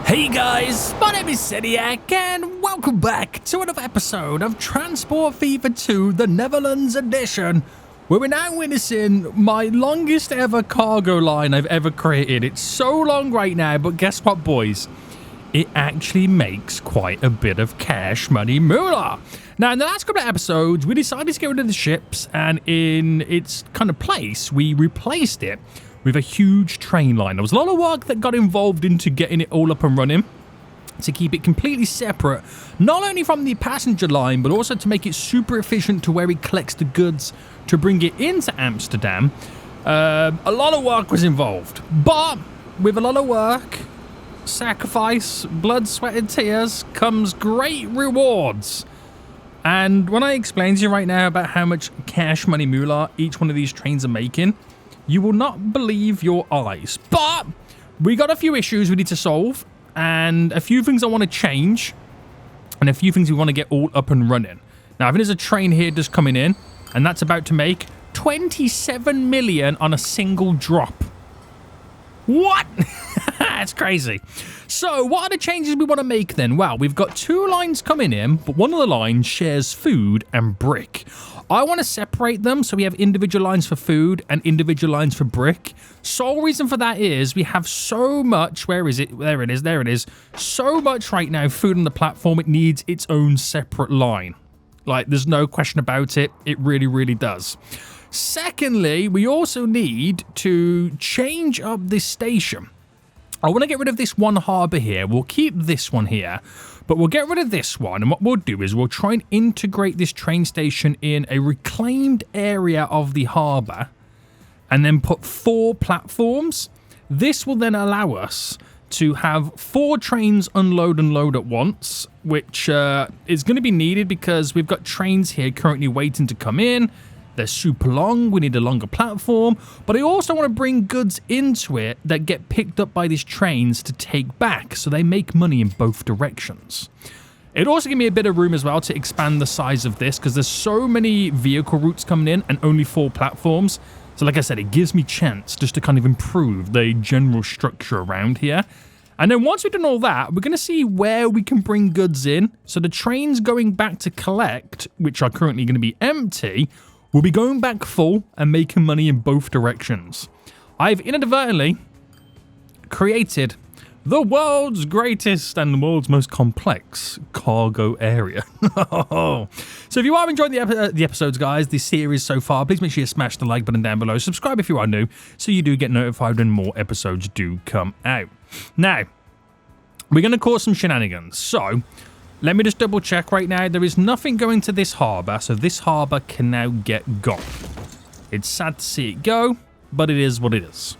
Hey guys, my name is Seniac and welcome back to another episode of Transport Fever 2, the Netherlands edition, where we're now witnessing my longest ever cargo line I've ever created. It's so long right now, but guess what, boys? It actually makes quite a bit of cash money moolah. Now, in the last couple of episodes, we decided to get rid of the ships, and in its kind of place, we replaced it with a huge train line. There was a lot of work that got involved into getting it all up and running to keep it completely separate, not only from the passenger line, but also to make it super efficient to where it collects the goods to bring it into Amsterdam. A lot of work was involved, but with a lot of work, sacrifice, blood, sweat, and tears comes great rewards. And when I explain to you right now about how much cash money moolah each one of these trains are making, you will not believe your eyes. But we got a few issues we need to solve, and a few things I want to change, and a few things we want to get all up and running. Now, I think there's a train here just coming in, and that's about to make 27 million on a single drop. What? That's crazy. So what are the changes we want to make then? Well, we've got two lines coming in, but one of the lines shares food and brick. I want to separate them so we have individual lines for food and individual lines for brick. Sole reason for that is we have so much, where is it? There it is. So much right now, food on the platform, it needs its own separate line. Like, there's no question about it. It really, really does. Secondly, we also need to change up this station. I want to get rid of this one harbour here. We'll keep this one here, but we'll get rid of this one. And what we'll do is we'll try and integrate this train station in a reclaimed area of the harbour and then put 4 platforms. This will then allow us to have 4 trains unload and load at once, which is going to be needed because we've got trains here currently waiting to come in. They're super long, we need a longer platform, but I also want to bring goods into it that get picked up by these trains to take back, so they make money in both directions. It also gives me a bit of room as well to expand the size of this, because there's so many vehicle routes coming in and only 4 platforms. So like I said, it gives me chance just to kind of improve the general structure around here. And then once we've done all that, we're going to see where we can bring goods in. So the trains going back to collect, which are currently going to be empty, we'll be going back full and making money in both directions. I've inadvertently created the world's greatest and the world's most complex cargo area. So if you are enjoying the episodes, guys, the series so far, please make sure you smash the like button down below. Subscribe if you are new so you do get notified when more episodes do come out. Now, we're going to cause some shenanigans. So let me just double check right now. There is nothing going to this harbour, so this harbour can now get gone. It's sad to see it go, but it is what it is.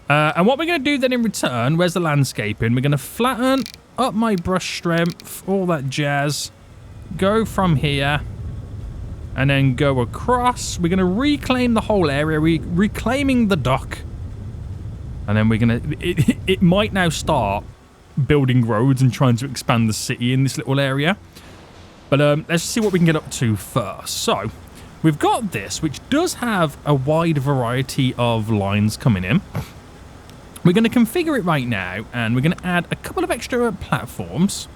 And what we're going to do then in return, where's the landscaping? We're going to flatten up my brush strength, all that jazz. Go from here, and then go across. We're going to reclaim the whole area, reclaiming the dock. And then we're going to... It might now start building roads and trying to expand the city in this little area, but let's see what we can get up to first. So we've got this, which does have a wide variety of lines coming in. We're going to configure it right now, and we're going to add a couple of extra platforms.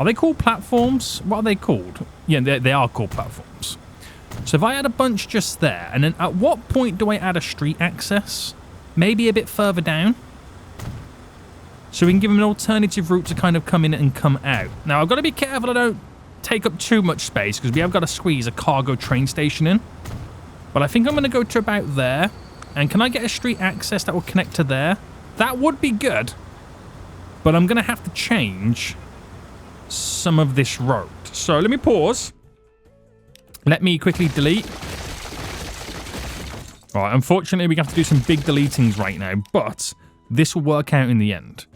Are they called platforms? What are they called? Yeah, they are called platforms. So if I add a bunch just there, and then at what point do I add a street access? Maybe a bit further down, so we can give them an alternative route to kind of come in and come out. Now, I've got to be careful I don't take up too much space, because we have got to squeeze a cargo train station in. But I think I'm going to go to about there. And can I get a street access that will connect to there? That would be good. But I'm going to have to change some of this road. So let me pause. Let me quickly delete. Right, unfortunately, we have to do some big deletings right now, but this will work out in the end.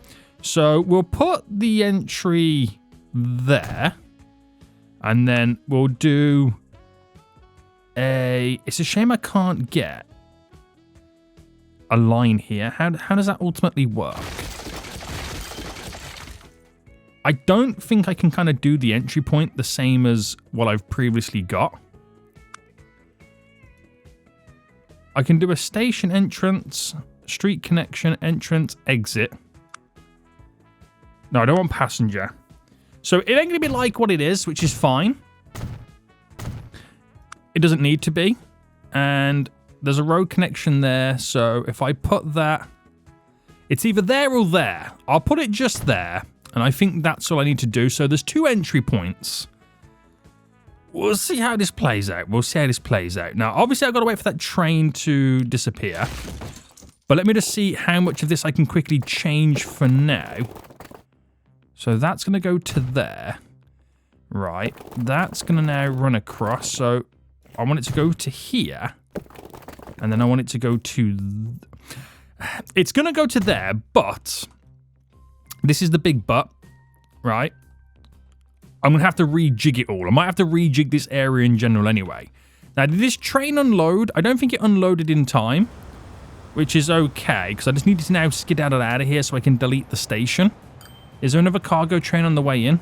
So we'll put the entry there, and then we'll do a... It's a shame I can't get a line here. How does that ultimately work? I don't think I can kind of do the entry point the same as what I've previously got. I can do a station entrance, street connection, entrance, exit. No, I don't want passenger. So it ain't going to be like what it is, which is fine. It doesn't need to be. And there's a road connection there. So if I put that, it's either there or there. I'll put it just there. And I think that's all I need to do. So there's 2 entry points. We'll see how this plays out. Now, obviously, I've got to wait for that train to disappear. But let me just see how much of this I can quickly change for now. So that's going to go to there. Right. That's going to now run across. So I want it to go to here. And then I want it to go to... It's going to go to there, but... This is the big but, right? I'm going to have to rejig it all. I might have to rejig this area in general anyway. Now, did this train unload? I don't think it unloaded in time, which is okay, because I just need to now skedaddle out of here so I can delete the station. Is there another cargo train on the way in?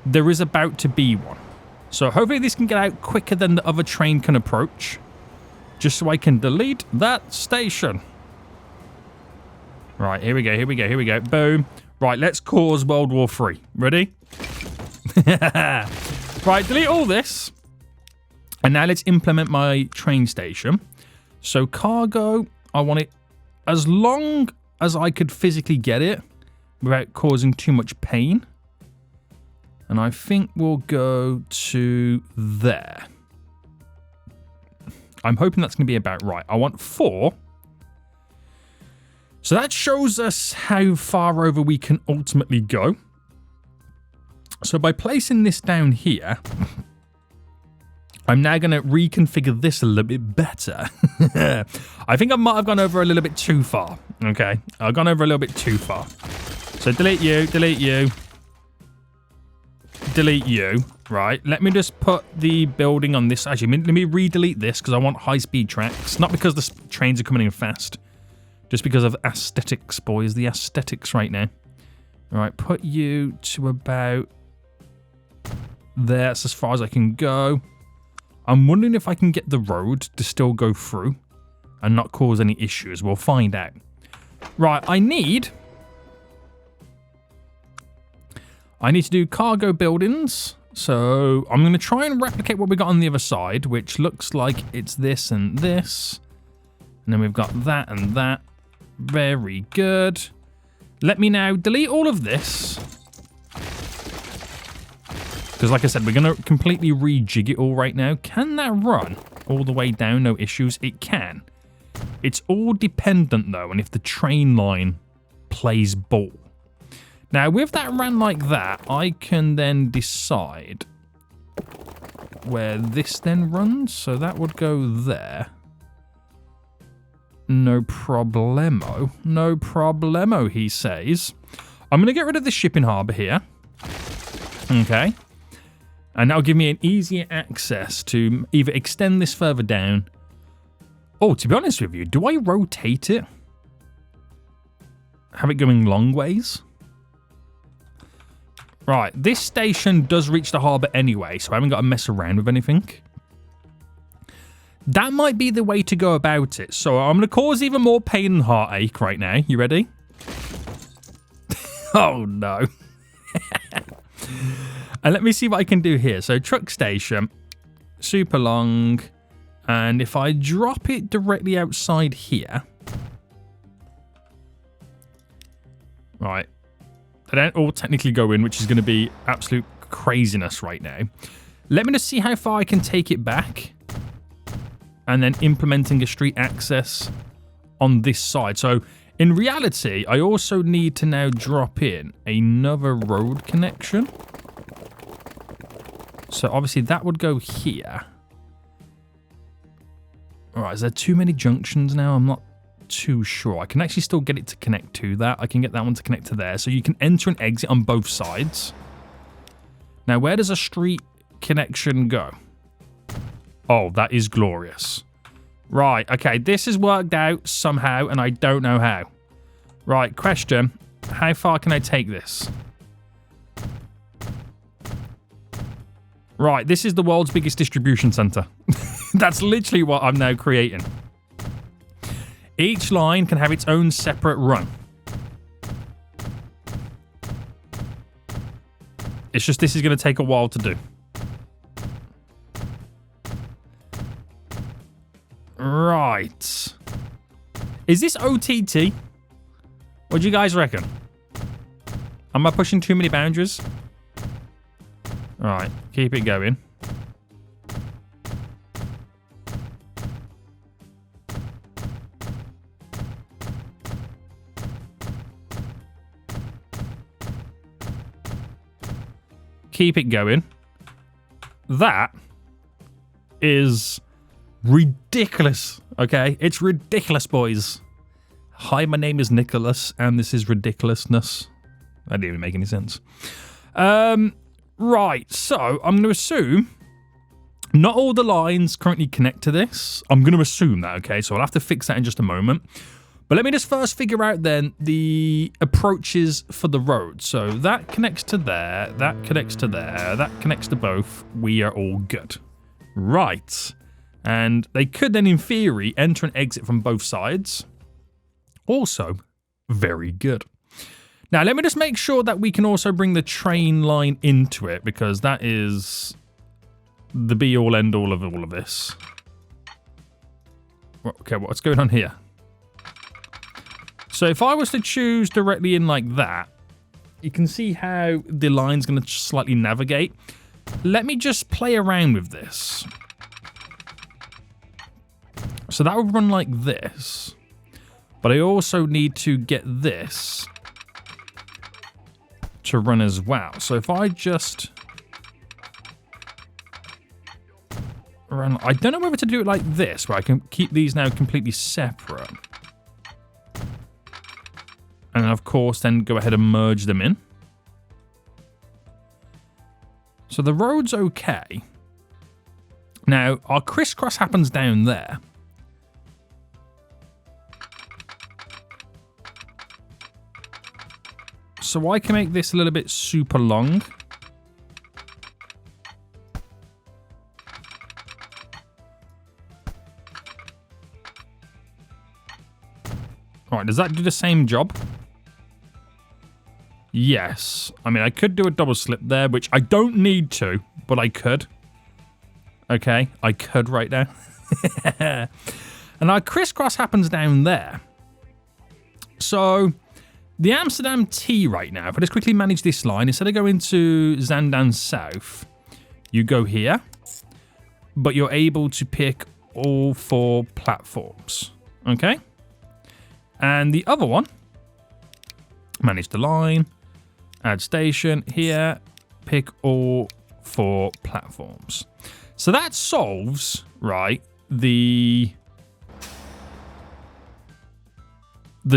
There is about to be one. So hopefully this can get out quicker than the other train can approach, just so I can delete that station. Right, here we go. Boom. Right, let's cause World War III. Ready? Right, delete all this. And now let's implement my train station. So cargo, I want it as long as I could physically get it without causing too much pain. And I think we'll go to there. I'm hoping that's going to be about right. I want 4. So that shows us how far over we can ultimately go. So by placing this down here, I'm now going to reconfigure this a little bit better. I think I might have gone over a little bit too far. Okay, I've gone over a little bit too far. So delete you, delete you, delete you. Right, let me just put the building on this. Actually, let me re-delete this because I want high-speed tracks. Not because the trains are coming in fast. Just because of aesthetics, boys. The aesthetics right now. All right, put you to about there. That's as far as I can go. I'm wondering if I can get the road to still go through and not cause any issues. We'll find out. Right, I need to do cargo buildings. So I'm going to try and replicate what we got on the other side, which looks like it's this and this. And then we've got that and that. Very good. Let me now delete all of this. Because like I said, we're going to completely rejig it all right now. Can that run all the way down? No issues. It can. It's all dependent, though, on if the train line plays ball. Now, with that ran like that, I can then decide where this then runs. So that would go there. No problemo. No problemo, he says. I'm going to get rid of the shipping harbour here. Okay. And that'll give me an easier access to either extend this further down. Oh, to be honest with you, do I rotate it? Have it going long ways? Right, this station does reach the harbour anyway, so I haven't got to mess around with anything. That might be the way to go about it. So I'm going to cause even more pain and heartache right now. You ready? Oh, no. And let me see what I can do here. So truck station, super long. And if I drop it directly outside here. Right. They don't all technically go in, which is going to be absolute craziness right now. Let me just see how far I can take it back. And then implementing a street access on this side. So in reality, I also need to now drop in another road connection. So obviously that would go here. All right, is there too many junctions now? I'm not too sure. I can actually still get it to connect to that. I can get that one to connect to there. So you can enter and exit on both sides. Now, where does a street connection go? Oh, that is glorious. Right, okay, this has worked out somehow, and I don't know how. Right, question. How far can I take this? Right, this is the world's biggest distribution center. That's literally what I'm now creating. Each line can have its own separate run. It's just this is going to take a while to do. Right. Is this OTT? What do you guys reckon? Am I pushing too many boundaries? Right, keep it going. Keep it going. That is ridiculous, okay? It's ridiculous, boys. Hi, my name is Nicholas, and this is ridiculousness. That didn't even make any sense. Right, so I'm going to assume not all the lines currently connect to this. I'm going to assume that, okay? So I'll have to fix that in just a moment. But let me just first figure out then the approaches for the road. So that connects to there, that connects to there, that connects to both. We are all good. Right. And they could then, in theory, enter and exit from both sides. Also, very good. Now, let me just make sure that we can also bring the train line into it, because that is the be-all, end-all of all of this. Okay, what's going on here? So if I was to choose directly in like that, you can see how the line's going to slightly navigate. Let me just play around with this. So that would run like this. But I also need to get this to run as well. So if I just run... I don't know whether to do it like this, where I can keep these now completely separate. And of course, then go ahead and merge them in. So the road's okay. Now, our crisscross happens down there. So I can make this a little bit super long. All right, does that do the same job? Yes. I mean, I could do a double slip there, which I don't need to, but I could. Okay, I could right now. And our crisscross happens down there. So the Amsterdam T right now, if I just quickly manage this line, instead of going to Zaandam South, you go here, but you're able to pick all 4 platforms. Okay? And the other one, manage the line, add station here, pick all 4 platforms. So that solves, right, the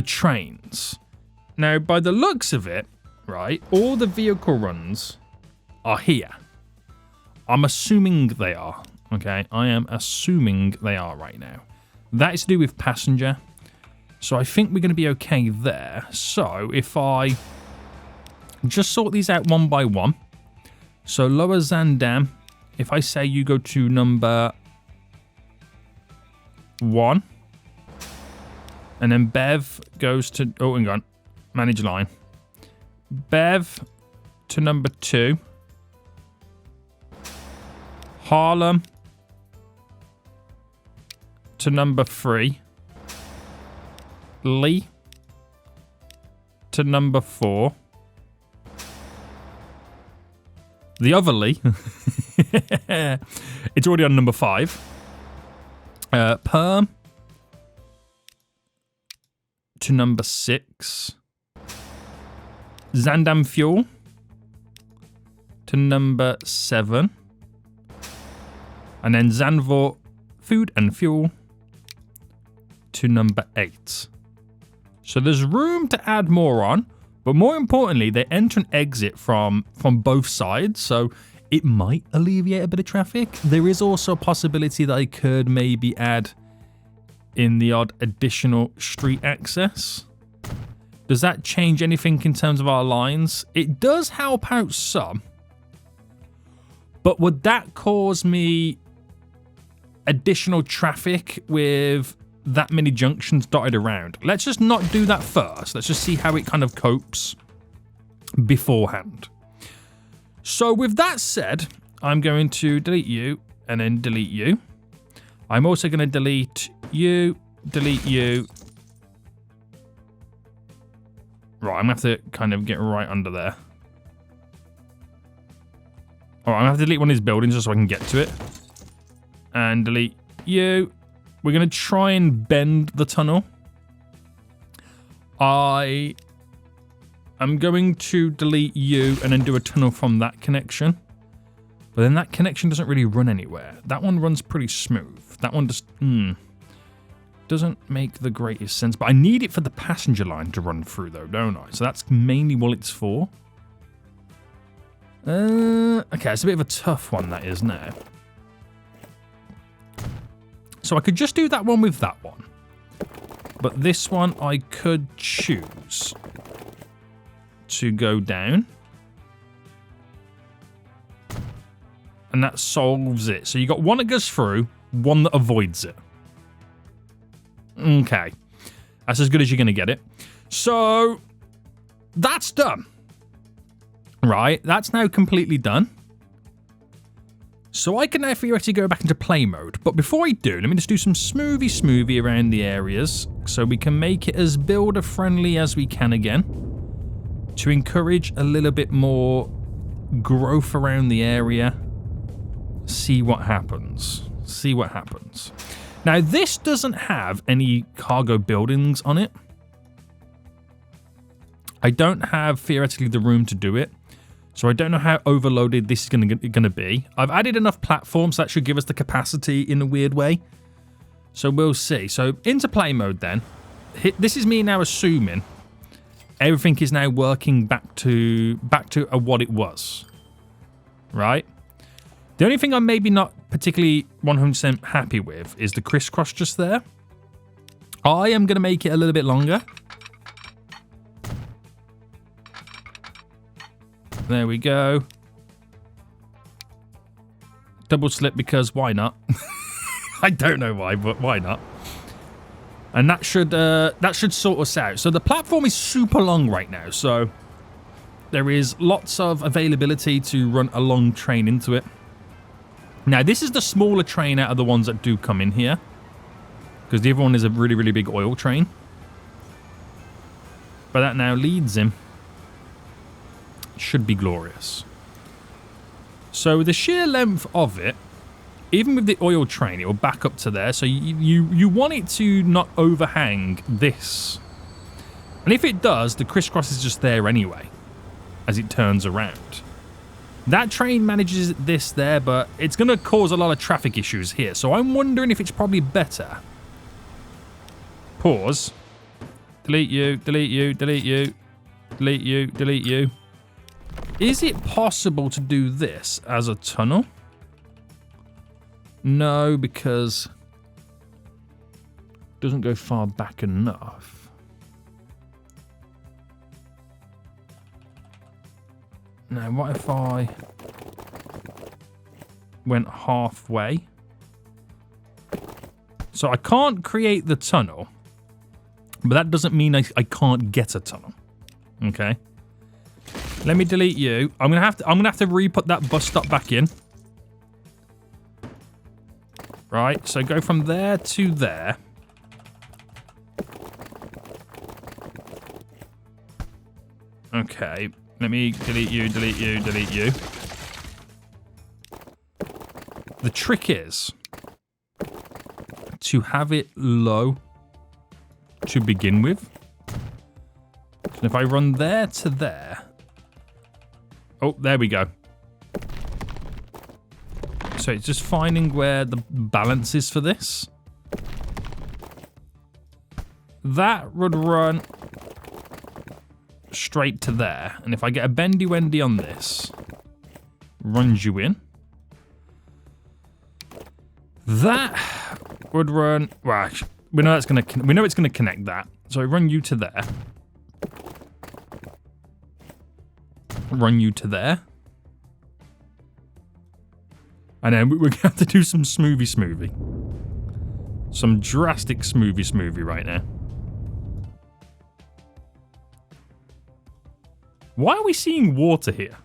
trains. Now, by the looks of it, right, all the vehicle runs are here. I'm assuming they are, okay? I am assuming they are right now. That is to do with passenger. So I think we're going to be okay there. So if I just sort these out one by one. So Lower Zaandam, if I say you go to number 1. And then Bev goes to... Oh, hang on. Manage line. Bev to number 2. Harlem to number 3. Lee to number 4. The other Lee. It's already on number 5. Perm to number 6. Zaandam Fuel to number 7. And then Zandvoort Food and Fuel to number 8. So there's room to add more on, but more importantly, they enter and exit from both sides, so it might alleviate a bit of traffic. There is also a possibility that I could maybe add in the odd additional street access. Does that change anything in terms of our lines? It does help out some, but would that cause me additional traffic with that many junctions dotted around? Let's just not do that first. Let's just see how it kind of copes beforehand. So with that said, I'm going to delete you and then delete you. I'm also going to delete you. Right, I'm going to have to kind of get right under there. All right, I'm going to have to delete one of these buildings just so I can get to it. And delete you. We're going to try and bend the tunnel. I'm going to delete you and then do a tunnel from that connection. But then that connection doesn't really run anywhere. That one runs pretty smooth. That one just doesn't make the greatest sense. But I need it for the passenger line to run through though, don't I? So that's mainly what it's for. Okay, it's a bit of a tough one that is now. So I could just do that one with that one. But this one I could choose to go down. And that solves it. So you got one that goes through, one that avoids it. Okay. That's as good as you're going to get it. So that's done. Right, that's now completely done. So I can now theoretically go back into play mode. But before I do, let me just do some smoothie around the areas so we can make it as builder friendly as we can again. To encourage a little bit more growth around the area. See what happens. See what happens. Now, this doesn't have any cargo buildings on it. I don't have theoretically the room to do it. So I don't know how overloaded this is going to be. I've added enough platforms that should give us the capacity in a weird way. So we'll see. So into play mode then. This is me now assuming everything is now working back to what it was. Right? The only thing I'm maybe not particularly 100% happy with is the crisscross just there. I am going to make it a little bit longer. There we go. Double slip because why not? I don't know why, but why not? And that should sort us out. So the platform is super long right now. So there is lots of availability to run a long train into it. Now this is the smaller train out of the ones that do come in here, because the other one is a really, really big oil train. But that now leads him. Should be glorious. So the sheer length of it, even with the oil train, it will back up to there. So you want it to not overhang this. And if it does, the crisscross is just there anyway, as it turns around. That train manages this there, but it's going to cause a lot of traffic issues here. So I'm wondering if it's probably better. Pause. Delete you, delete you, delete you, delete you, delete you. Is it possible to do this as a tunnel? No, because it doesn't go far back enough. Now, what if I went halfway? So I can't create the tunnel, but that doesn't mean I can't get a tunnel. Okay. Let me delete you. I'm gonna have to re-put that bus stop back in. Right, so go from there to there. Okay, let me delete you, delete you, delete you. The trick is to have it low to begin with. And if I run there to there. Oh, there we go. So it's just finding where the balance is for this. That would run straight to there. And if I get a bendy-wendy on this, runs you in. That would run... Well, we know it's going to connect that. So I run you to there. Run you to there. And then we're going to have to do some smoothie. Some drastic smoothie right now. Why are we seeing water here?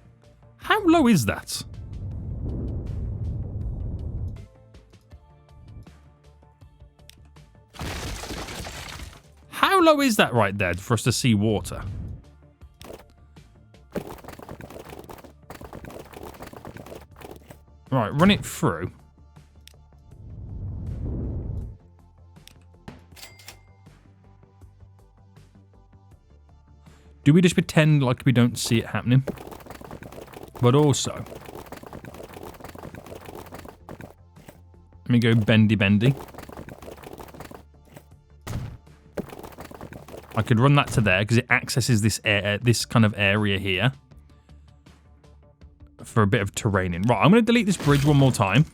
How How low is that? How low is that right there for us to see water? Right, run it through. Do we just pretend like we don't see it happening? But also, let me go bendy bendy. I could run that to there because it accesses this kind of area here for a bit of terraining. Right, I'm going to delete this bridge one more time.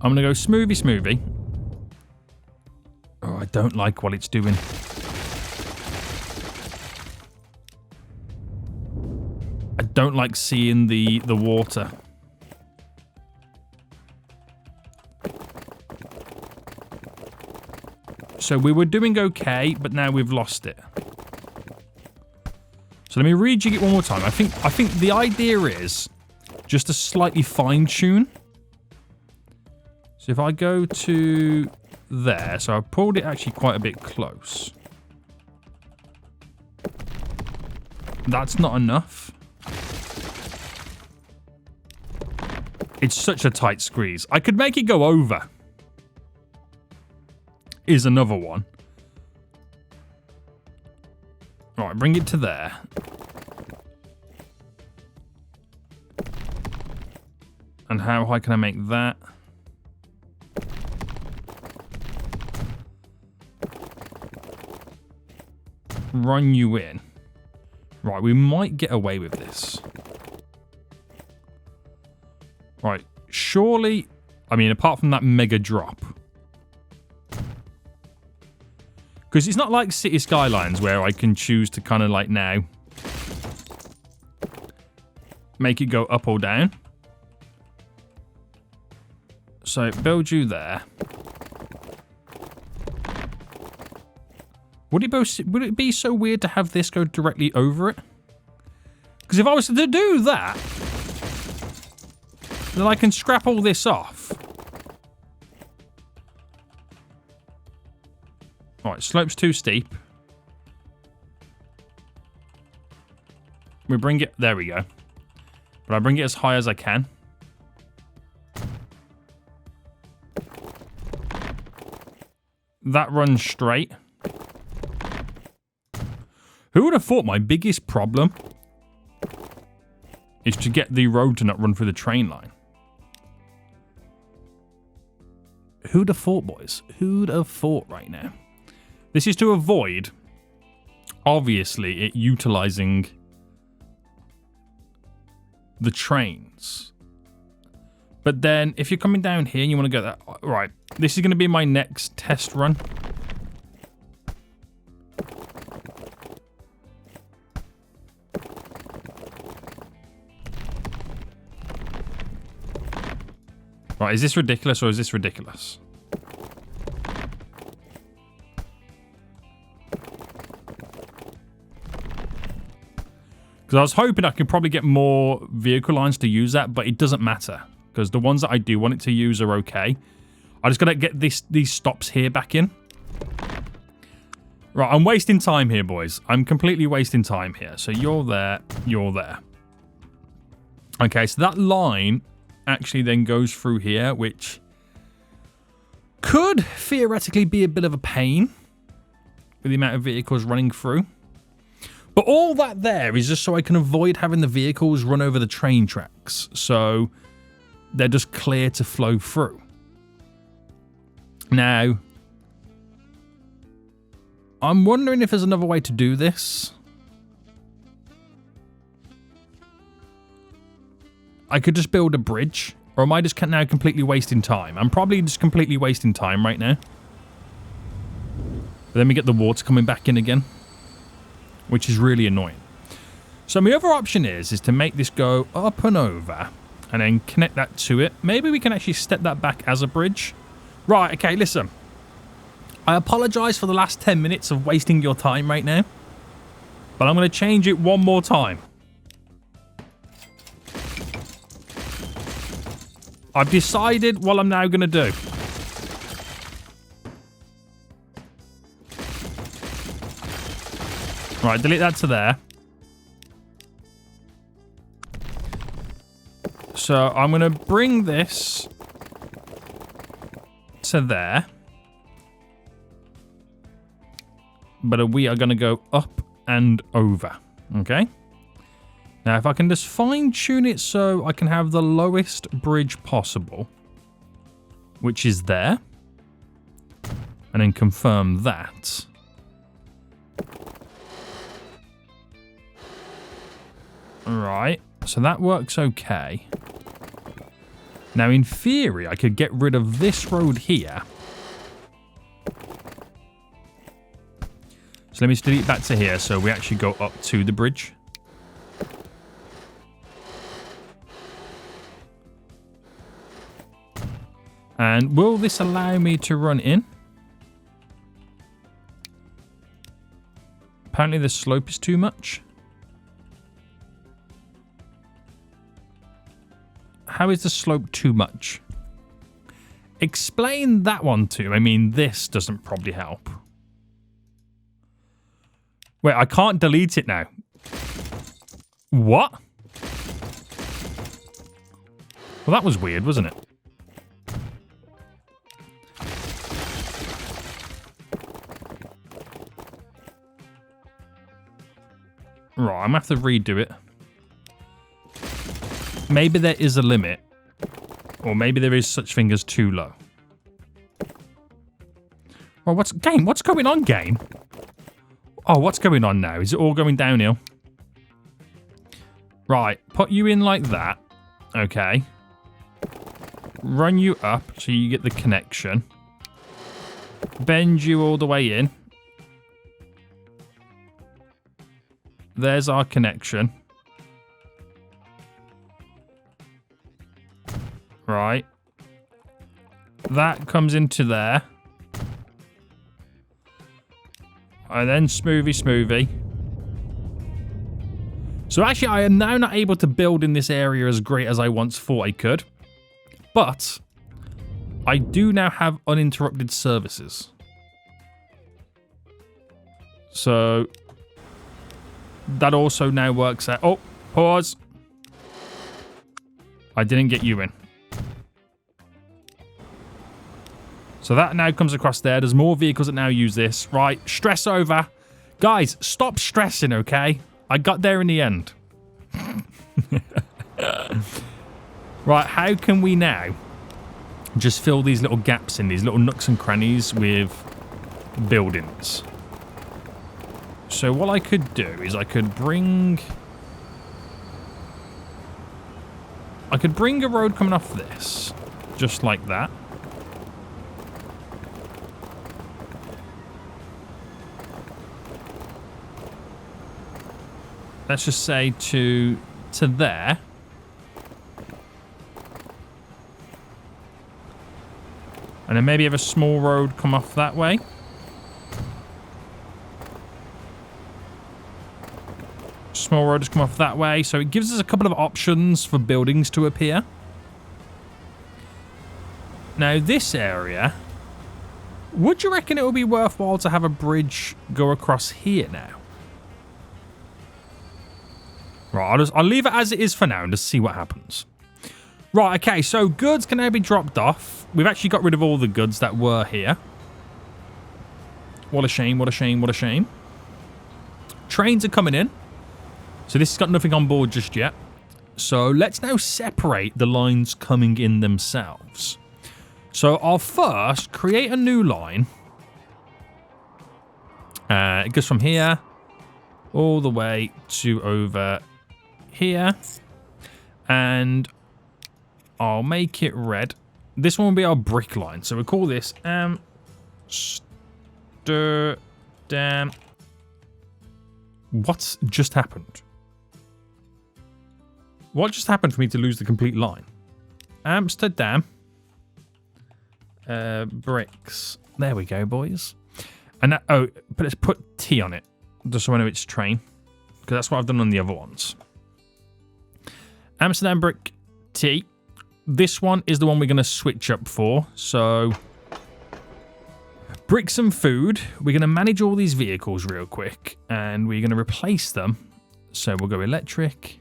I'm going to go smoothie smoothie. Oh, I don't like what it's doing. I don't like seeing the water. So we were doing okay, but now we've lost it. So let me rejig it one more time. I think the idea is just to slightly fine tune. So if I go to there, so I pulled it actually quite a bit close. That's not enough. It's such a tight squeeze. I could make it go over. Is another one. Right, bring it to there. And how high can I make that? Run you in. Right, we might get away with this. Right, surely... I mean, apart from that mega drop... Because it's not like City Skylines where I can choose to kind of like now make it go up or down. So build you there. Would it be so weird to have this go directly over it? Because if I was to do that, then I can scrap all this off. Alright, slope's too steep. We bring it... There we go. But I bring it as high as I can. That runs straight. Who would have thought my biggest problem is to get the road to not run through the train line? Who'd have thought, boys? Who'd have thought right now? This is to avoid, obviously, it utilizing the trains. But then, if you're coming down here and you want to go that... Right, this is going to be my next test run. Right, is this ridiculous or is this ridiculous? Because I was hoping I could probably get more vehicle lines to use that, but it doesn't matter. Because the ones that I do want it to use are okay. I just got to get these stops here back in. Right, I'm wasting time here, boys. I'm completely wasting time here. So you're there, you're there. Okay, so that line actually then goes through here, which could theoretically be a bit of a pain with the amount of vehicles running through. But all that there is just so I can avoid having the vehicles run over the train tracks. So they're just clear to flow through. Now, I'm wondering if there's another way to do this. I could just build a bridge. Or am I just now completely wasting time? I'm probably just completely wasting time right now. But then we get the water coming back in again, which is really annoying. So my other option is to make this go up and over and then connect that to it. Maybe we can actually step that back as a bridge. Right, okay, listen. I apologize for the last 10 minutes of wasting your time right now, but I'm going to change it one more time. I've decided what I'm now going to do. Right, delete that to there. So I'm going to bring this to there. But we are going to go up and over. Okay. Now, if I can just fine-tune it so I can have the lowest bridge possible, which is there, and then confirm that. Right, so that works okay. Now, in theory, I could get rid of this road here. So let me just delete back to here so we actually go up to the bridge. And will this allow me to run in? Apparently the slope is too much. How is the slope too much? Explain that one to me. I mean, this doesn't probably help. Wait, I can't delete it now. What? Well, that was weird, wasn't it? Right, I'm going to have to redo it. Maybe there is a limit. Or maybe there is such thing as too low. Well, what's going on, game? Oh, what's going on now? Is it all going downhill? Right, put you in like that. Okay. Run you up so you get the connection. Bend you all the way in. There's our connection. Right. That comes into there. And then smoothie. So actually, I am now not able to build in this area as great as I once thought I could. But I do now have uninterrupted services. So that also now works out. Oh, pause. I didn't get you in. So that now comes across there. There's more vehicles that now use this. Right, stress over. Guys, stop stressing, okay? I got there in the end. Right, how can we now just fill these little gaps in, these little nooks and crannies with buildings? So what I could do is I could bring a road coming off this, just like that. Let's just say to there. And then maybe have a small road come off that way. Small road has come off that way. So it gives us a couple of options for buildings to appear. Now this area, would you reckon it would be worthwhile to have a bridge go across here now? Right, I'll leave it as it is for now and just see what happens. Right, okay, so goods can now be dropped off. We've actually got rid of all the goods that were here. What a shame, what a shame, what a shame. Trains are coming in. So this has got nothing on board just yet. So let's now separate the lines coming in themselves. So I'll first create a new line. It goes from here all the way to over here. And I'll make it red. This one will be our brick line. So we'll call this Amsterdam. What's just happened? What just happened for me to lose the complete line? Amsterdam. Bricks. There we go, boys. And that, oh, but let's put T on it. Just so I know it's train. Because that's what I've done on the other ones. Amsterdam brick T. this one is the one we're going to switch up for. So, bricks and food. We're going to manage all these vehicles real quick, and we're going to replace them. So we'll go electric,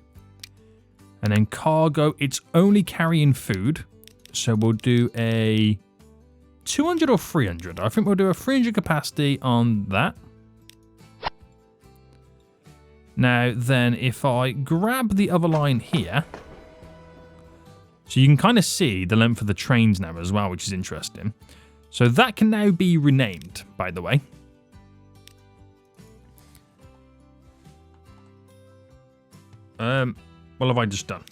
and then cargo. It's only carrying food, so we'll do a 200 or 300. I think we'll do a 300 capacity on that. Now then, if I grab the other line here, so you can kind of see the length of the trains now as well, which is interesting. So that can now be renamed, by the way. What have I just done?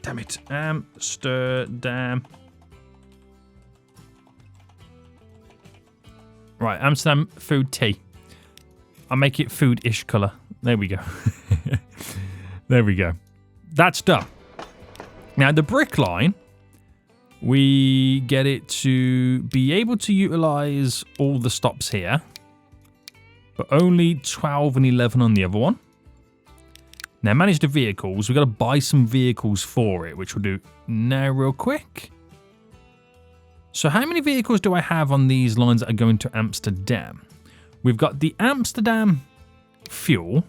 Damn it. Amsterdam. Right, Amsterdam food tea. I'll make it food-ish colour. There we go. There we go. That's done. Now, the brick line, we get it to be able to utilise all the stops here, but only 12 and 11 on the other one. Now, manage the vehicles. We've got to buy some vehicles for it, which we'll do now real quick. So how many vehicles do I have on these lines that are going to Amsterdam? We've got the Amsterdam fuel.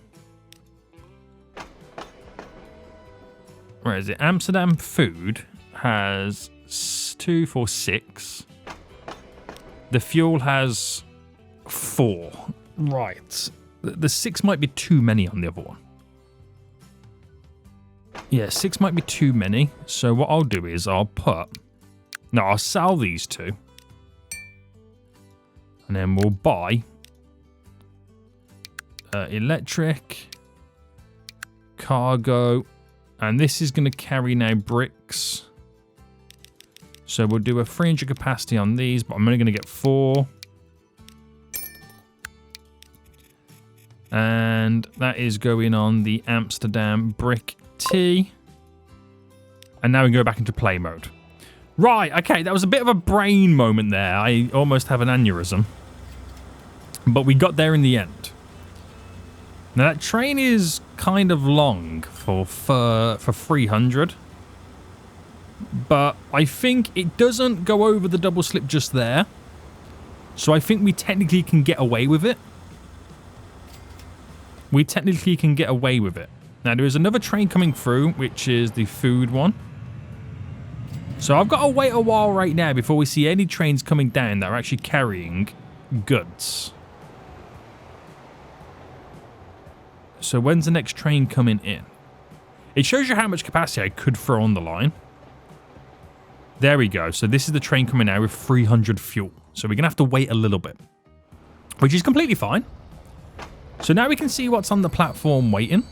Where is it? Amsterdam food has 2, 4, 6. The fuel has 4. Right. The 6 might be too many on the other one. Yeah, 6 might be too many. So what I'll do is I'll sell these 2. And then we'll buy electric, cargo, and this is going to carry now bricks. So we'll do a 300 capacity on these, but I'm only going to get 4. And that is going on the Amsterdam brick tea. And now we can go back into play mode. Right, okay, that was a bit of a brain moment there. I almost have an aneurysm. But we got there in the end. Now that train is kind of long for 300. But I think it doesn't go over the double slip just there. So I think we technically can get away with it. We technically can get away with it. Now there is another train coming through, which is the food one. So I've got to wait a while right now before we see any trains coming down that are actually carrying goods. So when's the next train coming in? It shows you how much capacity I could throw on the line. There we go. So this is the train coming out with 300 fuel. So we're going to have to wait a little bit, which is completely fine. So now we can see what's on the platform waiting.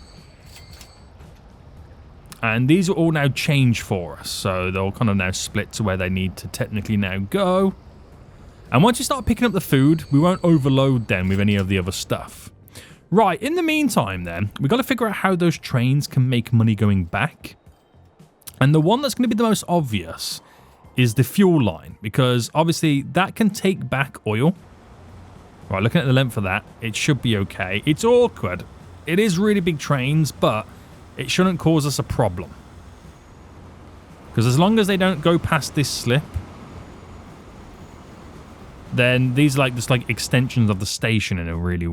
And these are all now changed for us. So they'll kind of now split to where they need to technically now go. And once you start picking up the food, we won't overload them with any of the other stuff. Right, in the meantime then, we've got to figure out how those trains can make money going back. And the one that's going to be the most obvious is the fuel line, because obviously that can take back oil. Right, looking at the length of that, it should be okay. It's awkward. It is really big trains, but it shouldn't cause us a problem. Because as long as they don't go past this slip, then these are just like extensions of the station in a really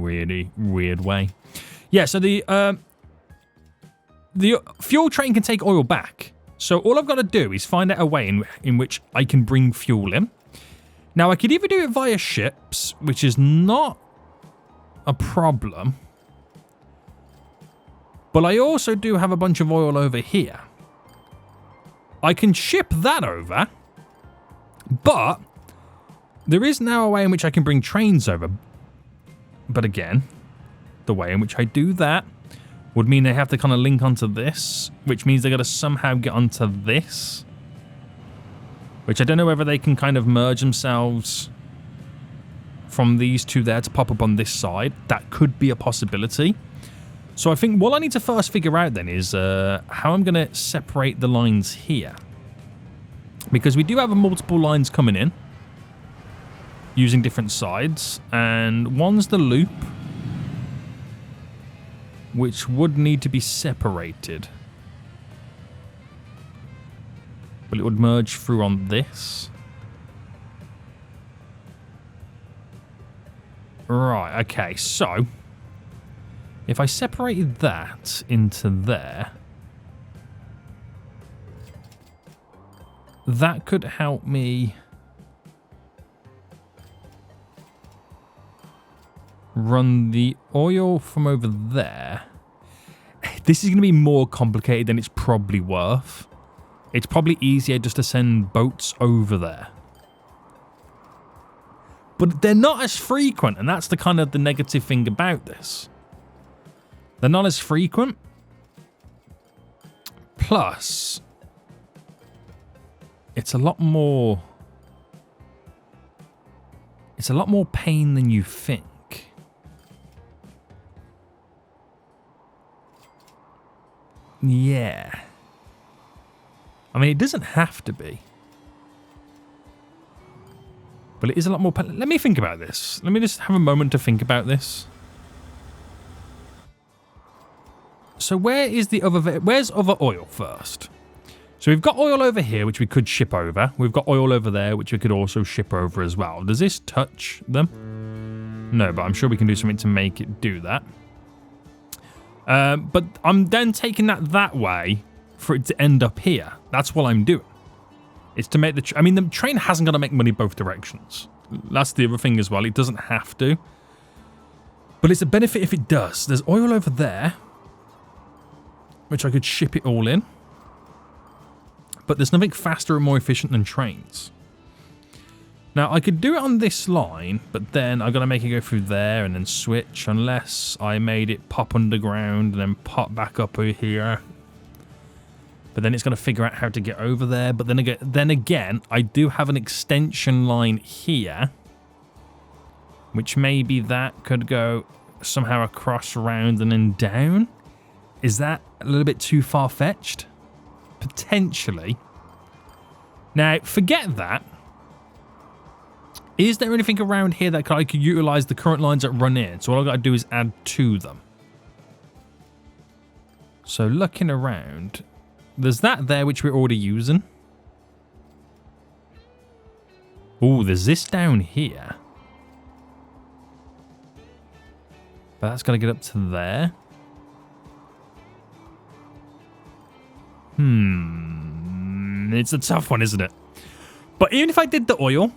weird way. Yeah, so the fuel train can take oil back. So all I've got to do is find out a way in which I can bring fuel in. Now, I could either do it via ships, which is not a problem. But I also do have a bunch of oil over here. I can ship that over. But there is now a way in which I can bring trains over. But again, the way in which I do that would mean they have to kind of link onto this, which means they've got to somehow get onto this. Which I don't know whether they can kind of merge themselves from these two there to pop up on this side. That could be a possibility. So I think what I need to first figure out then is how I'm going to separate the lines here. Because we do have multiple lines coming in using different sides. And one's the loop, which would need to be separated. but it would merge through on this. Right, okay, so if I separated that into there, that could help me run the oil from over there. This is going to be more complicated than it's probably worth. It's probably easier just to send boats over there. But they're not as frequent, and that's the kind of the negative thing about this. They're not as frequent. Plus, it's a lot more pain than you think. Yeah. I mean, it doesn't have to be. But it is a lot more... Let me think about this. Let me just have a moment to think about this. So where is the other... Where's other oil first? So we've got oil over here, which we could ship over. We've got oil over there, which we could also ship over as well. Does this touch them? No, but I'm sure we can do something to make it do that. But I'm then taking that way for it to end up here. That's what I'm doing. It's to make the... I mean, the train hasn't got to make money both directions. That's the other thing as well. It doesn't have to. But it's a benefit if it does. There's oil over there, which I could ship it all in. But there's nothing faster and more efficient than trains. Now, I could do it on this line, but then I've got to make it go through there and then switch, unless I made it pop underground and then pop back up over here. But then it's going to figure out how to get over there. But then again, I do have an extension line here, which maybe that could go somehow across, around, and then down. Is that a little bit too far-fetched? Potentially. Now, forget that. Is there anything around here that I could utilize the current lines that run in? So all I've got to do is add to them. So looking around, there's that there which we're already using. Oh, there's this down here. But that's got to get up to there. It's a tough one, isn't it? But even if I did the oil,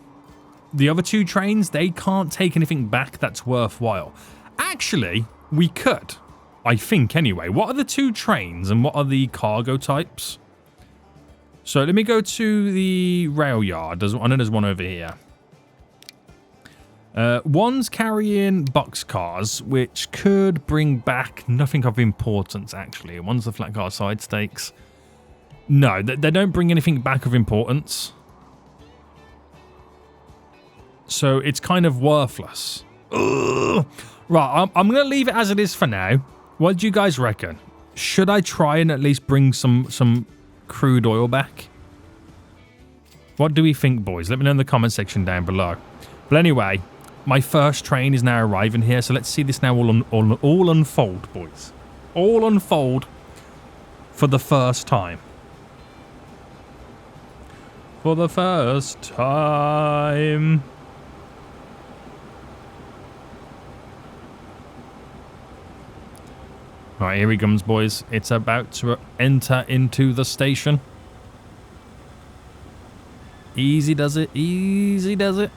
the other two trains, they can't take anything back that's worthwhile. Actually, we could. I think, anyway. What are the two trains and what are the cargo types? So let me go to the rail yard. I know there's one over here. One's carrying boxcars, which could bring back nothing of importance, actually. One's the flat car side stakes. No, they don't bring anything back of importance. So it's kind of worthless. Ugh. Right, I'm going to leave it as it is for now. What do you guys reckon? Should I try and at least bring some crude oil back? What do we think, boys? Let me know in the comment section down below. But anyway, my first train is now arriving here. So let's see this now all unfold, boys. All unfold for the first time. For the first time. Alright, here he comes, boys. It's about to enter into the station. Easy does it. Easy does it.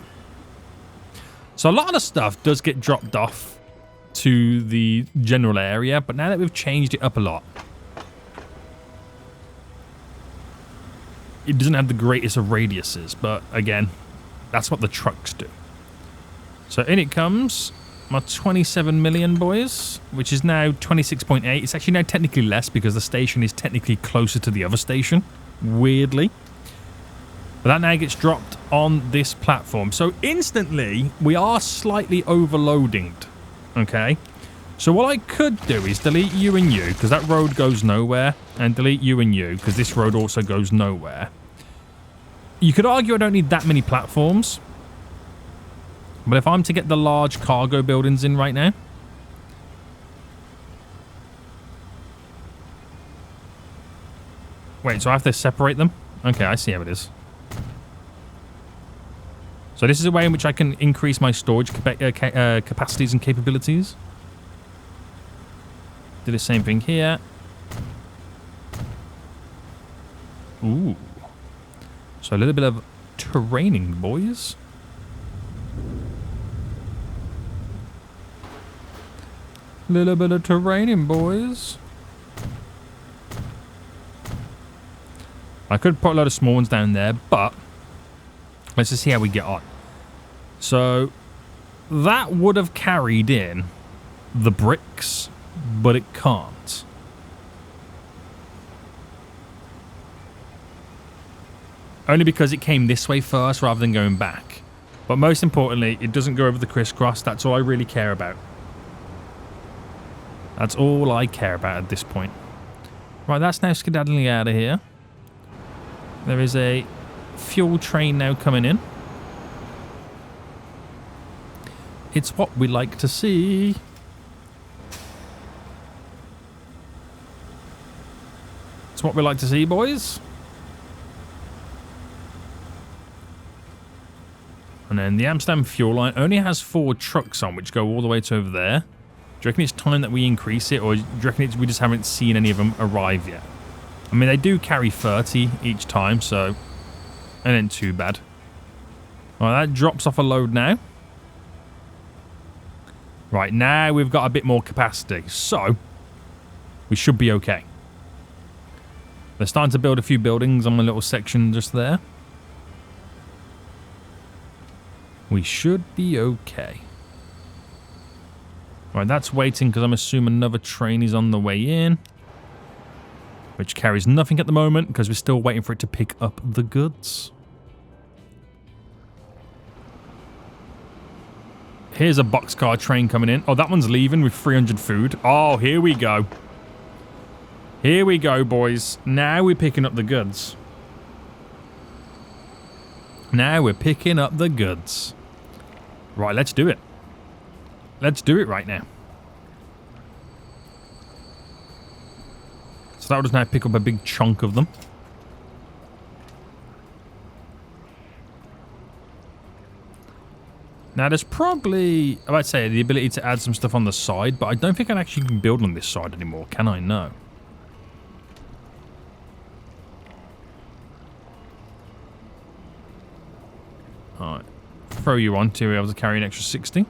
So a lot of the stuff does get dropped off to the general area, but now that we've changed it up a lot, it doesn't have the greatest of radiuses, but again, that's what the trucks do. So in it comes my 27 million, boys, which is now 26.8. It's actually now technically less because the station is technically closer to the other station, weirdly. But that now gets dropped on this platform. So instantly, we are slightly overloading, okay? So what I could do is delete you and you, because that road goes nowhere, and delete you and you, because this road also goes nowhere. You could argue I don't need that many platforms. But if I'm to get the large cargo buildings in right now. Wait, so I have to separate them? Okay, I see how it is. So this is a way in which I can increase my storage capacities and capabilities. Do the same thing here. Ooh. So a little bit of training, boys. Little bit of training, boys. I could put a lot of small ones down there, but let's just see how we get on. So that would have carried in the bricks, but it can't. Only because it came this way first rather than going back. But most importantly, it doesn't go over the crisscross. That's all I really care about. That's all I care about at this point. Right, that's now skedaddling out of here. There is a fuel train now coming in. It's what we like to see. It's what we like to see, boys. And then the Amsterdam fuel line only has 4 trucks on, which go all the way to over there. Do you reckon it's time that we increase it, or do you reckon we just haven't seen any of them arrive yet? I mean, they do carry 30 each time, so it ain't too bad. Right, that drops off a load now. Right, now we've got a bit more capacity, so we should be okay. They're starting to build a few buildings on my little section just there. We should be okay. Right, that's waiting because I'm assuming another train is on the way in. Which carries nothing at the moment because we're still waiting for it to pick up the goods. Here's a boxcar train coming in. Oh, that one's leaving with 300 food. Oh, here we go. Here we go, boys. Now we're picking up the goods. Now we're picking up the goods. Right, let's do it. Let's do it right now. So that will just now pick up a big chunk of them. Now there's probably, I might say, the ability to add some stuff on the side, but I don't think I actually can build on this side anymore, can I? No. Alright. Throw you on to be able to carry an extra 60.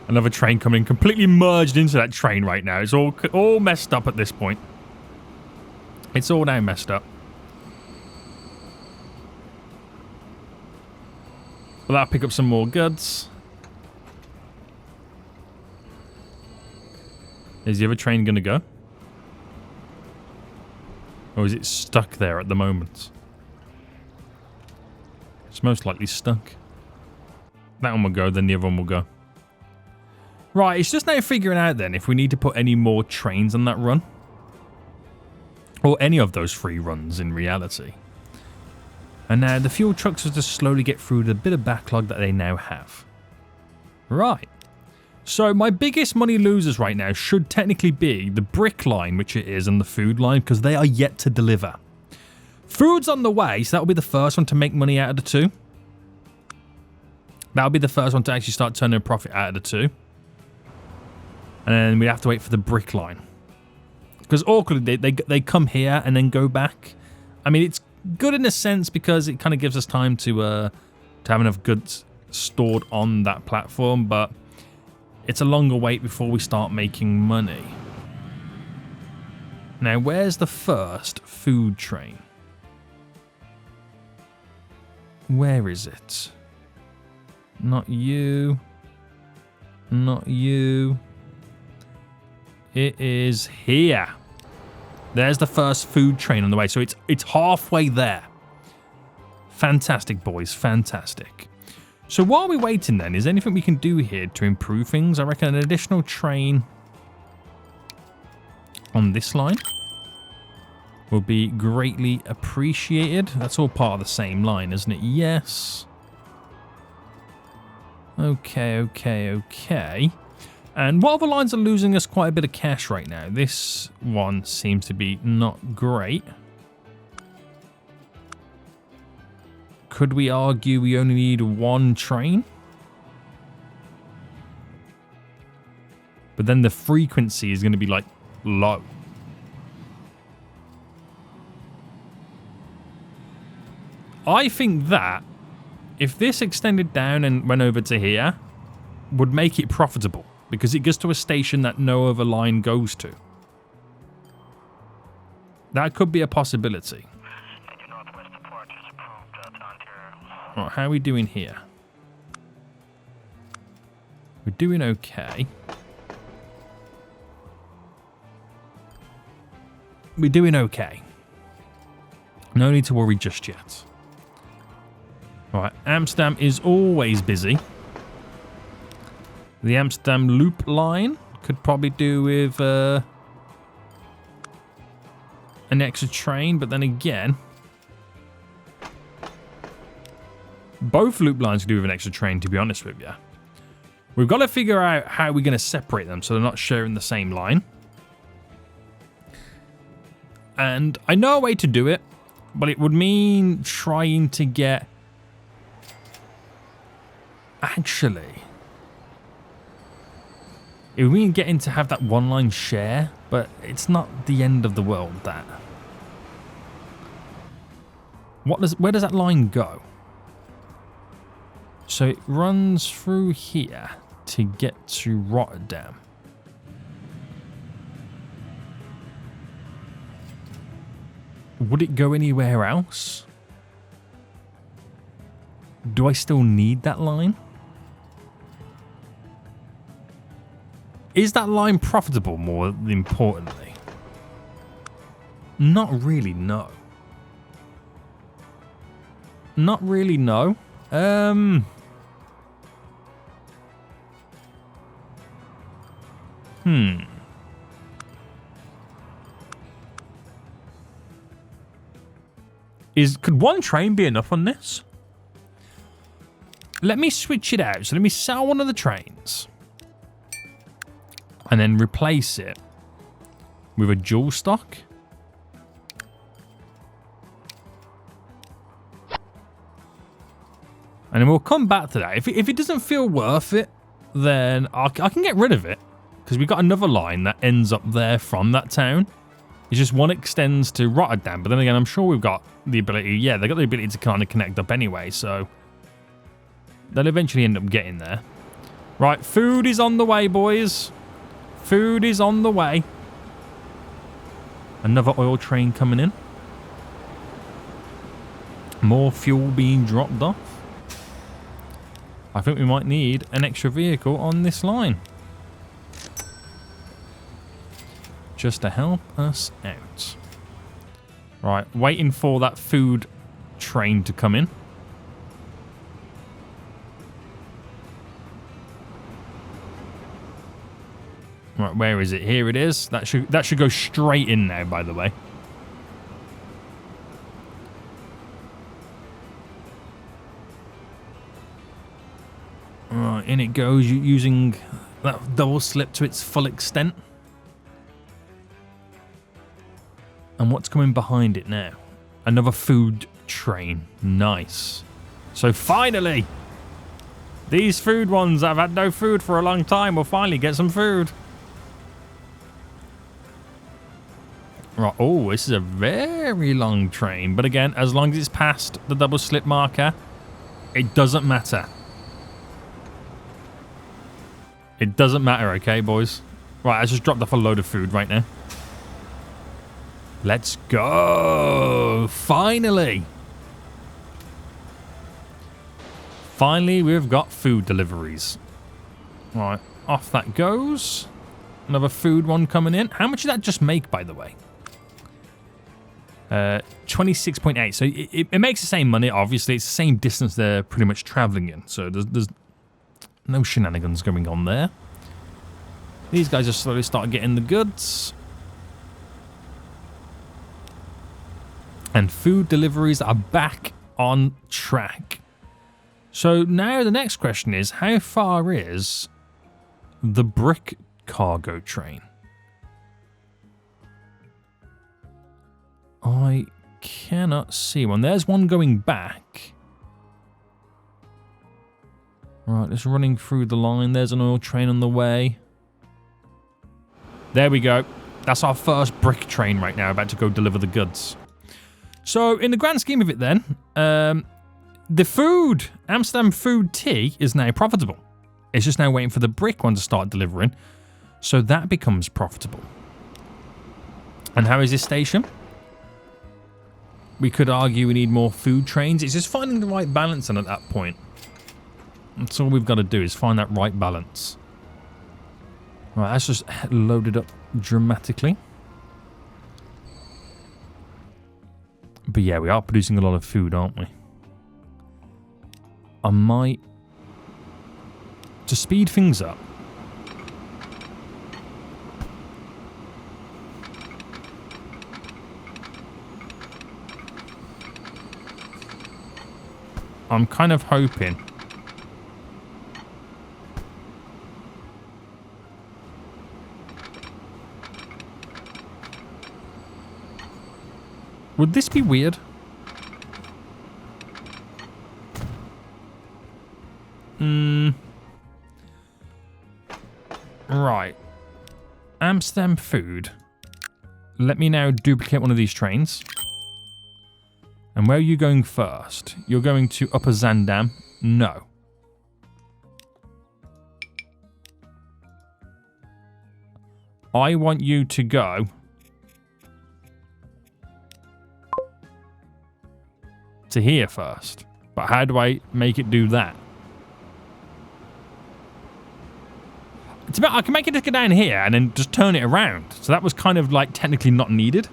Another train coming, completely merged into that train right now. It's all messed up at this point. It's all now messed up. But that'll pick up some more goods. Is the other train going to go? Or is it stuck there at the moment? It's most likely stuck. That one will go, then the other one will go. Right, it's just now figuring out then if we need to put any more trains on that run. Or any of those 3 runs in reality. And now the fuel trucks will just slowly get through the bit of backlog that they now have. Right. So my biggest money losers right now should technically be the brick line, which it is, and the food line, because they are yet to deliver. Food's on the way, so that'll be the first one to make money out of the 2. That'll be the first one to actually start turning a profit out of the 2. And then we have to wait for the brick line. Because awkwardly, they come here and then go back. I mean, it's good in a sense because it kind of gives us time to have enough goods stored on that platform, but it's a longer wait before we start making money. Now, where's the first food train? Where is it? Not you. Not you. It is here. There's the first food train on the way. So it's halfway there. Fantastic, boys. Fantastic. So while we're waiting then, is there anything we can do here to improve things? I reckon an additional train on this line will be greatly appreciated. That's all part of the same line, isn't it? Yes. Okay. And what other lines are losing us quite a bit of cash right now? This one seems to be not great. Could we argue we only need one train? But then the frequency is going to be like low. I think that if this extended down and went over to here, would make it profitable because it gets to a station that no other line goes to. That could be a possibility. Right, how are we doing here? We're doing okay. We're doing okay. No need to worry just yet. Right, Amsterdam is always busy. The Amsterdam Loop line could probably do with an extra train, but then again, both loop lines could do with an extra train, to be honest with you. We've got to figure out how we're going to separate them so they're not sharing the same line. And I know a way to do it, but it would mean trying to get... Actually, it would mean getting to have that one line share, but it's not the end of the world, that. Where does that line go? So it runs through here to get to Rotterdam. Would it go anywhere else? Do I still need that line? Is that line profitable, more importantly? Not really, no. Not really, no. Could one train be enough on this? Let me switch it out. So let me sell one of the trains. And then replace it with a dual stock. And then we'll come back to that. If it doesn't feel worth it, then I can get rid of it. Because we've got another line that ends up there from that town. It's just one extends to Rotterdam. But then again, I'm sure we've got the ability. Yeah, they've got the ability to kind of connect up anyway. So they'll eventually end up getting there. Right, food is on the way, boys. Food is on the way. Another oil train coming in. More fuel being dropped off. I think we might need an extra vehicle on this line. Just to help us out. Right, waiting for that food train to come in. Right, where is it? Here it is. That should go straight in now, by the way. Right, in it goes, using that double slip to its full extent. And what's coming behind it now? Another food train. Nice. So finally, these food ones that have had no food for a long time will finally get some food. Right, oh, this is a very long train. But again, as long as it's past the double slip marker, it doesn't matter. It doesn't matter, okay, boys? Right, I just dropped off a load of food right now. Let's go! Finally! Finally, we've got food deliveries. Right, off that goes. Another food one coming in. How much did that just make, by the way? 26.8. So it makes the same money, obviously. It's the same distance they're pretty much traveling in. So there's no shenanigans going on there. These guys just slowly start getting the goods. And food deliveries are back on track. So now the next question is, how far is the brick cargo train. I cannot see one. There's one going back. Right, just running through the line. There's an oil train on the way. There we go. That's our first brick train right now, about to go deliver the goods. So, in the grand scheme of it then, the food, Amsterdam Food Tea, is now profitable. It's just now waiting for the brick one to start delivering. So that becomes profitable. And how is this station? We could argue we need more food trains. It's just finding the right balance and at that point. That's all we've got to do is find that right balance. Right, that's just loaded up dramatically. But yeah, we are producing a lot of food, aren't we? I might... to speed things up. I'm kind of hoping... would this be weird? Right. Amsterdam Food. Let me now duplicate one of these trains. And where are you going first? You're going to Upper Zandam? No. I want you to go... to here first. But how do I make it do that? I can make it just go down here and then just turn it around. So that was kind of like technically not needed.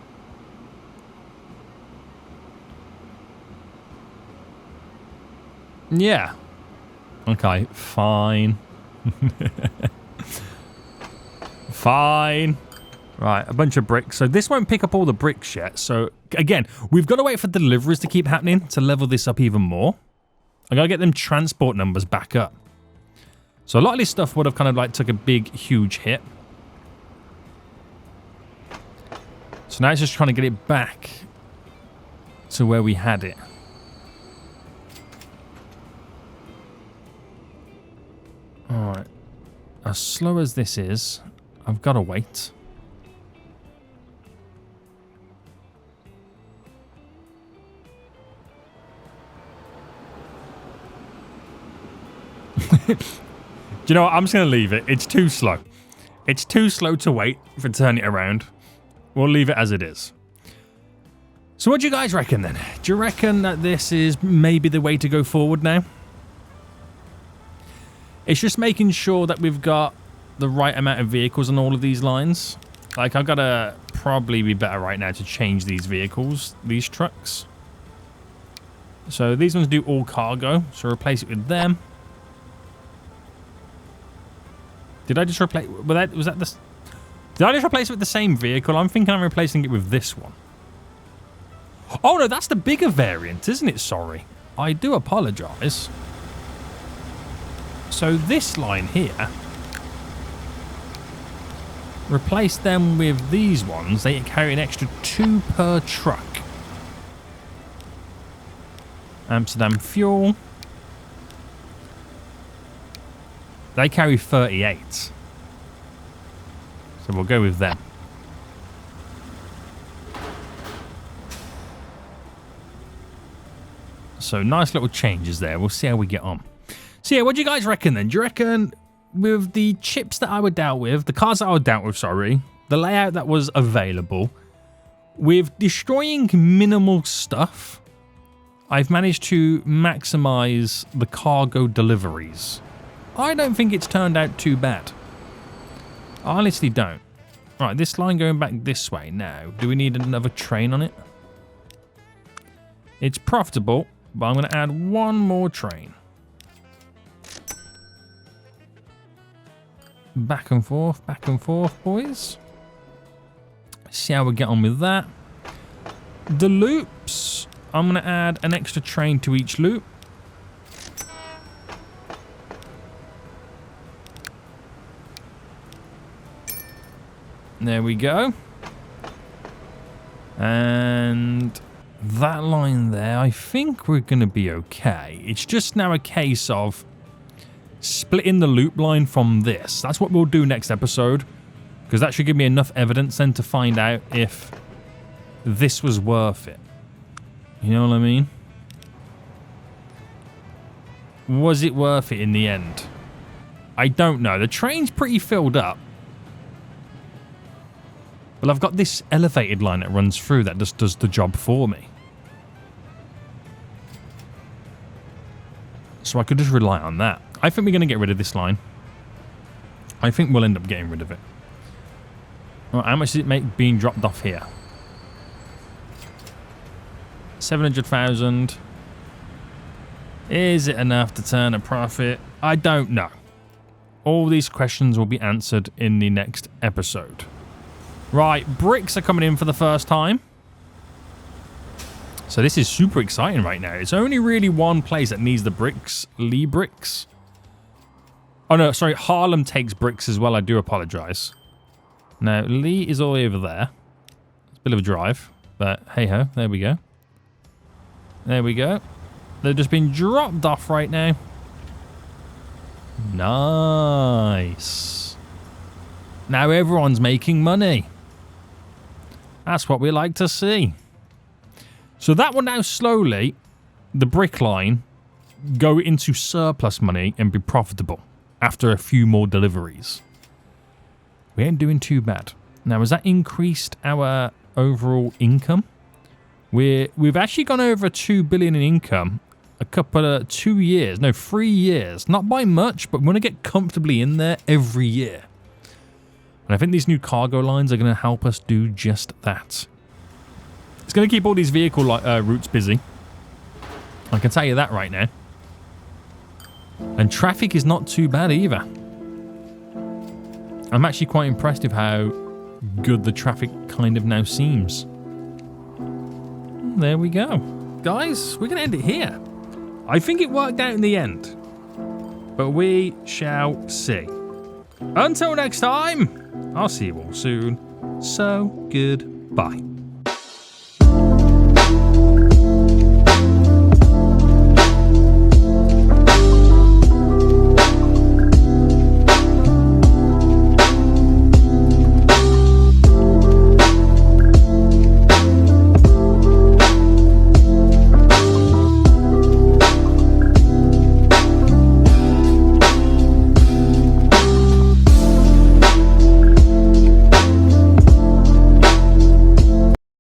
Yeah. Okay, fine. Fine. Right, a bunch of bricks. So this won't pick up all the bricks yet. So again, we've got to wait for deliveries to keep happening to level this up even more. I got to get them transport numbers back up. So a lot of this stuff would have kind of like took a big, huge hit. So now it's just trying to get it back to where we had it. Alright. As slow as this is, I've got to wait. Do you know what? I'm just going to leave it. It's too slow. It's too slow to wait for turning it around. We'll leave it as it is. So what do you guys reckon then? Do you reckon that this is maybe the way to go forward now? It's just making sure that we've got the right amount of vehicles on all of these lines. Like, I've got to probably be better right now to change these vehicles, these trucks. So these ones do all cargo, so replace it with them. Did I just replace... was that the... Did I just replace it with the same vehicle? I'm thinking I'm replacing it with this one. Oh, no, that's the bigger variant, isn't it? Sorry. I do apologise. So this line here... replace them with these ones. They carry an extra 2 per truck. Amsterdam Fuel... they carry 38. So we'll go with them. So nice little changes there. We'll see how we get on. So yeah, what do you guys reckon then? Do you reckon with the chips that I were dealt with, the cards that I were dealt with, sorry, the layout that was available, with destroying minimal stuff, I've managed to maximize the cargo deliveries? I don't think it's turned out too bad. I honestly don't. Right, this line going back this way now. Do we need another train on it? It's profitable, but I'm going to add one more train. Back and forth, boys. See how we get on with that. The loops. I'm going to add an extra train to each loop. There we go. And that line there, I think we're going to be okay. It's just now a case of splitting the loop line from this. That's what we'll do next episode, because that should give me enough evidence then to find out if this was worth it. You know what I mean? Was it worth it in the end? I don't know. The train's pretty filled up. But I've got this elevated line that runs through that just does the job for me. So I could just rely on that. I think we're going to get rid of this line. I think we'll end up getting rid of it. Well, how much does it make being dropped off here? 700,000. Is it enough to turn a profit? I don't know. All these questions will be answered in the next episode. Right, bricks are coming in for the first time. So this is super exciting right now. It's only really one place that needs the bricks. Lee Bricks. Oh no, sorry, Harlem takes bricks as well. I do apologize. Now, Lee is all the way over there. It's a bit of a drive, but hey-ho, there we go. There we go. They're just being dropped off right now. Nice. Now everyone's making money. That's what we like to see. So that will now slowly, the brick line, go into surplus money and be profitable after a few more deliveries. We ain't doing too bad. Now, has that increased our overall income? We've actually gone over 2 billion in income a couple of 3 years. Not by much, but we want to get comfortably in there every year. And I think these new cargo lines are going to help us do just that. It's going to keep all these vehicle routes busy. I can tell you that right now. And traffic is not too bad either. I'm actually quite impressed with how good the traffic kind of now seems. There we go. Guys, we're going to end it here. I think it worked out in the end. But we shall see. Until next time, I'll see you all soon. So, goodbye.